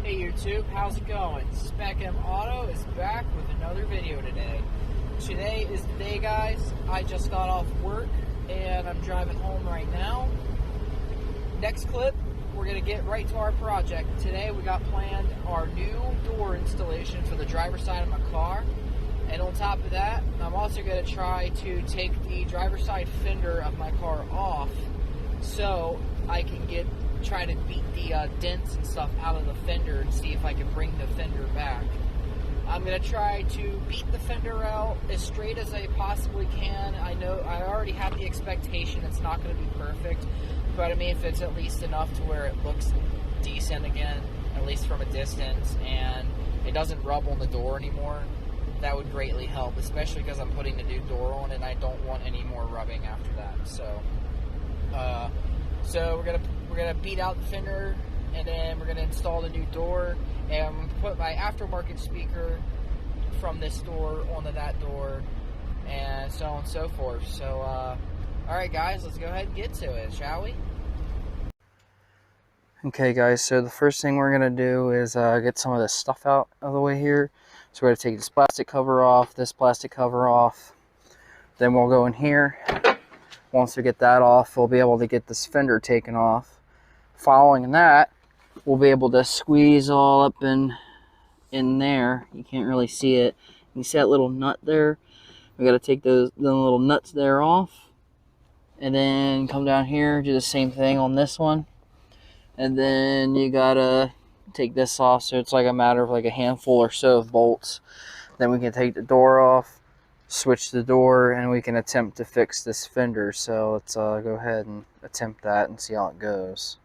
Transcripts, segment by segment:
Hey YouTube, how's it going? Spec Auto is back with another video today. Today is the day, guys. I just got off work and I'm driving home right now. Next clip, we're going to get right to our project. Today we got planned our new door installation for the driver's side of my car. And on top of that, I'm also going to try to take the driver's side fender of my car off so I can try to beat the dents and stuff out of the fender and see if I can bring the fender back. I'm going to try to beat the fender out as straight as I possibly can. I know I already have the expectation it's not going to be perfect, but I mean, if it's at least enough to where it looks decent again, at least from a distance, and it doesn't rub on the door anymore, that would greatly help, especially because I'm putting the new door on and I don't want any more rubbing after that. So we're gonna beat out the fender, and then we're gonna install the new door, and I'm gonna put my aftermarket speaker from this door onto that door, and so on and so forth. So, all right, guys, let's go ahead and get to it, shall we? Okay, guys. So the first thing we're gonna do is get some of this stuff out of the way here. So we're gonna take this plastic cover off, this plastic cover off. Then we'll go in here. Once we get that off, we'll be able to get this fender taken off. Following that, we'll be able to squeeze all up in there. You can't really see it. You see that little nut there? We got to take the little nuts there off, and then come down here, do the same thing on this one, and then you gotta take this off. So it's like a matter of like a handful or so of bolts. Then we can take the door off, switch the door, and we can attempt to fix this fender. So let's go ahead and attempt that and see how it goes.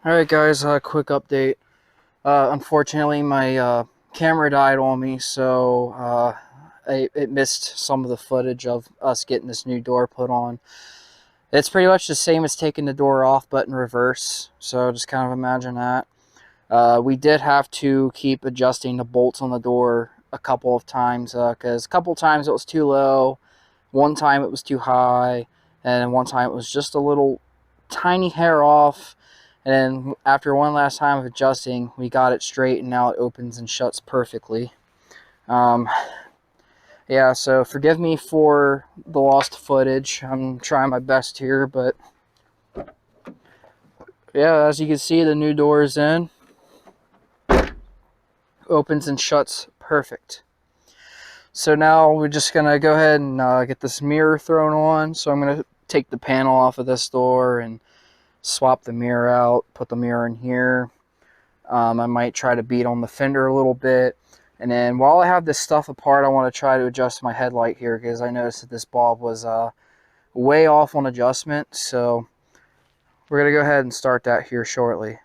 Alright guys, quick update. Unfortunately my camera died on me, so it missed some of the footage of us getting this new door put on. It's pretty much the same as taking the door off but in reverse, so just kind of imagine that. We did have to keep adjusting the bolts on the door a couple of times, because a couple of times it was too low, one time it was too high, and one time it was just a little tiny hair off. And then after one last time of adjusting, we got it straight, and now it opens and shuts perfectly. Yeah, so forgive me for the lost footage. I'm trying my best here, but yeah, as you can see, the new door is in. Opens and shuts perfect. So now we're just gonna go ahead and get this mirror thrown on. So I'm gonna take the panel off of this door and swap the mirror out, put the mirror in here. I might try to beat on the fender a little bit, and then while I have this stuff apart, I want to try to adjust my headlight here, because I noticed that this bulb was way off on adjustment. So we're gonna go ahead and start that here shortly.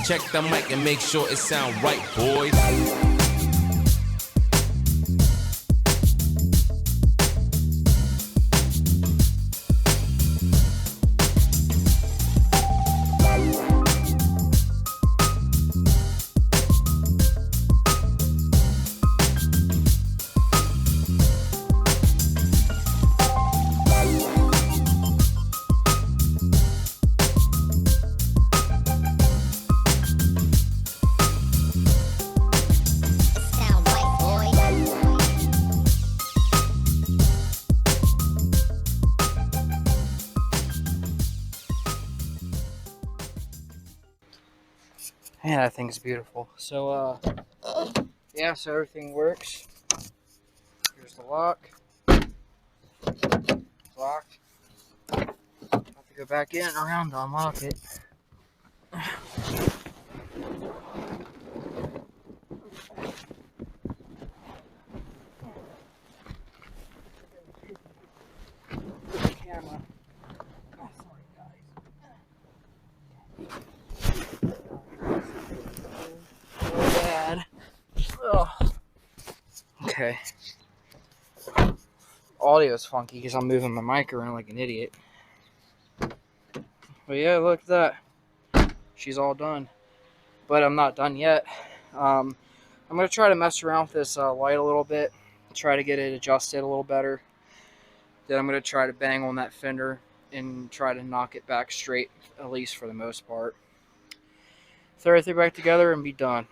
Check the mic and make sure it sound right, boys. Man, that thing's beautiful. So, yeah, so everything works. Here's the lock. It's locked. Have to go back in and around to unlock it. Camera. Oh, sorry, guys. Oh, bad. Ugh. Okay. Audio's funky because I'm moving my mic around like an idiot. But yeah, look at that. She's all done. But I'm not done yet. I'm going to try to mess around with this light a little bit. Try to get it adjusted a little better. Then I'm going to try to bang on that fender and try to knock it back straight, at least for the most part. Throw everything back together and be done.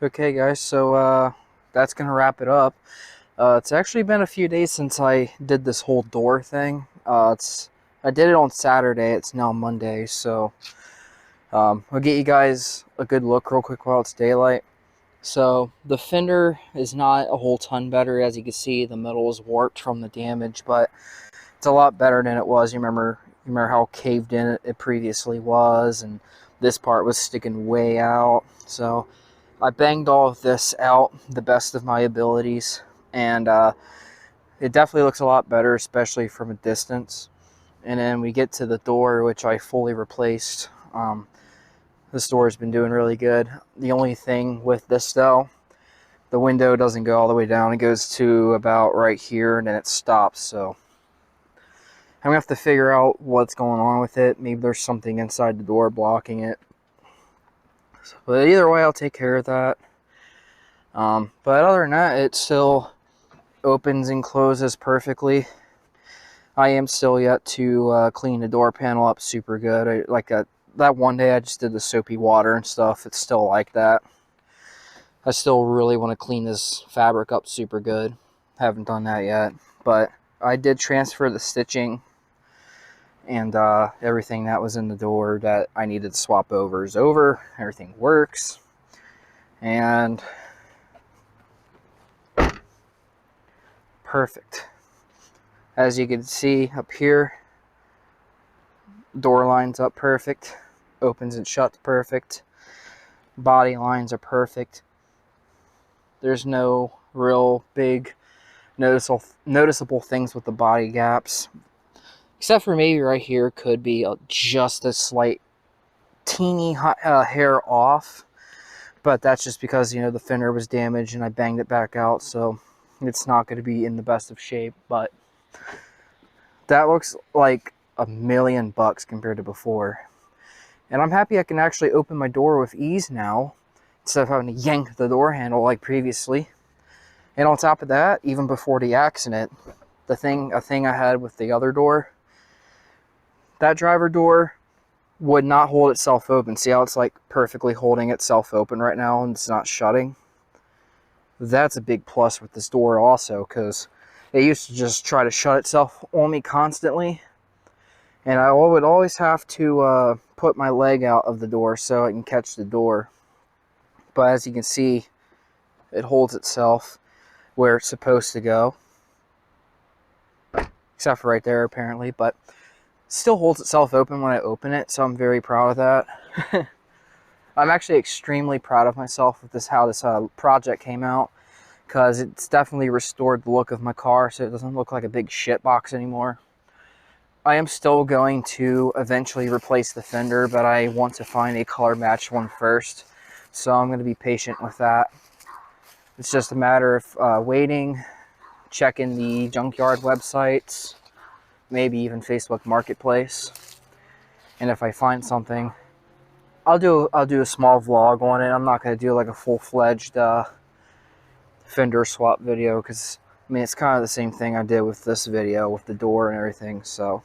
Okay guys, so that's gonna wrap it up. It's actually been a few days since I did this whole door thing. I did it on Saturday. It's now Monday, so I'll get you guys a good look real quick while it's daylight. So the fender is not a whole ton better. As you can see, the metal is warped from the damage, but it's a lot better than it was. You remember how caved in it previously was, and this part was sticking way out. So I banged all of this out the best of my abilities, and it definitely looks a lot better, especially from a distance. And then we get to the door, which I fully replaced. This door has been doing really good. The only thing with this though, the window doesn't go all the way down. It goes to about right here and then it stops. So I'm gonna have to figure out what's going on with it. Maybe there's something inside the door blocking it. But either way, I'll take care of that. But other than that, it still opens and closes perfectly. I am still yet to clean the door panel up super good. That one day I just did the soapy water and stuff. It's still like that. I still really want to clean this fabric up super good. Haven't done that yet. But I did transfer the stitching and everything that was in the door that I needed to swap over is over. Everything works. And perfect. As you can see up here, door lines up perfect. Opens and shuts perfect. Body lines are perfect. There's no real big noticeable things with the body gaps, except for maybe right here could be just a slight teeny hair off, but that's just because, you know, the fender was damaged and I banged it back out, so it's not going to be in the best of shape. But that looks like $1,000,000 compared to before. And I'm happy I can actually open my door with ease now, instead of having to yank the door handle like previously. And on top of that, even before the accident, a thing I had with the other door, that driver door would not hold itself open. See how it's like perfectly holding itself open right now and it's not shutting? That's a big plus with this door also, because it used to just try to shut itself on me constantly. And I would always have to put my leg out of the door so I can catch the door. But as you can see, it holds itself where it's supposed to go. Except for right there, apparently. But it still holds itself open when I open it, so I'm very proud of that. I'm actually extremely proud of myself with how this project came out, because it's definitely restored the look of my car so it doesn't look like a big shit box anymore. I am still going to eventually replace the fender, but I want to find a color matched one first. So I'm going to be patient with that. It's just a matter of waiting, checking the junkyard websites, maybe even Facebook Marketplace. And if I find something, I'll do a small vlog on it. I'm not going to do like a full-fledged fender swap video, because I mean, it's kind of the same thing I did with this video with the door and everything. So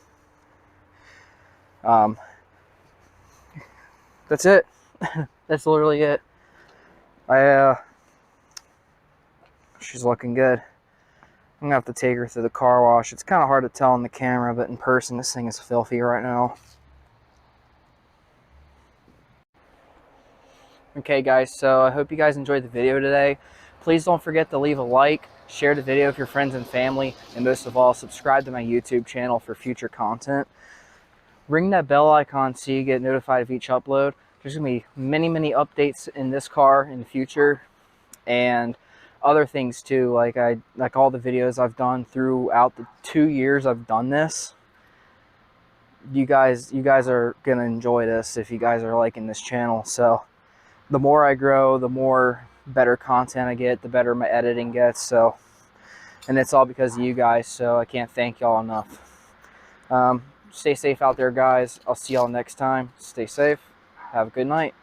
that's it. That's literally it. She's looking good. I'm gonna have to take her to the car wash. It's kind of hard to tell on the camera, but in person this thing is filthy right now. Okay guys, so I hope you guys enjoyed the video today. Please don't forget to leave a like, share the video with your friends and family, and most of all, subscribe to my YouTube channel for future content. Ring that bell icon so you get notified of each upload. There's going to be many updates in this car in the future, and other things too, like all the videos I've done throughout the 2 years I've done this. You guys are going to enjoy this if you guys are liking this channel. So the more I grow, the more better content I get, the better my editing gets. So, and it's all because of you guys, so I can't thank y'all enough. Stay safe out there, guys. I'll see y'all next time. Stay safe. Have a good night.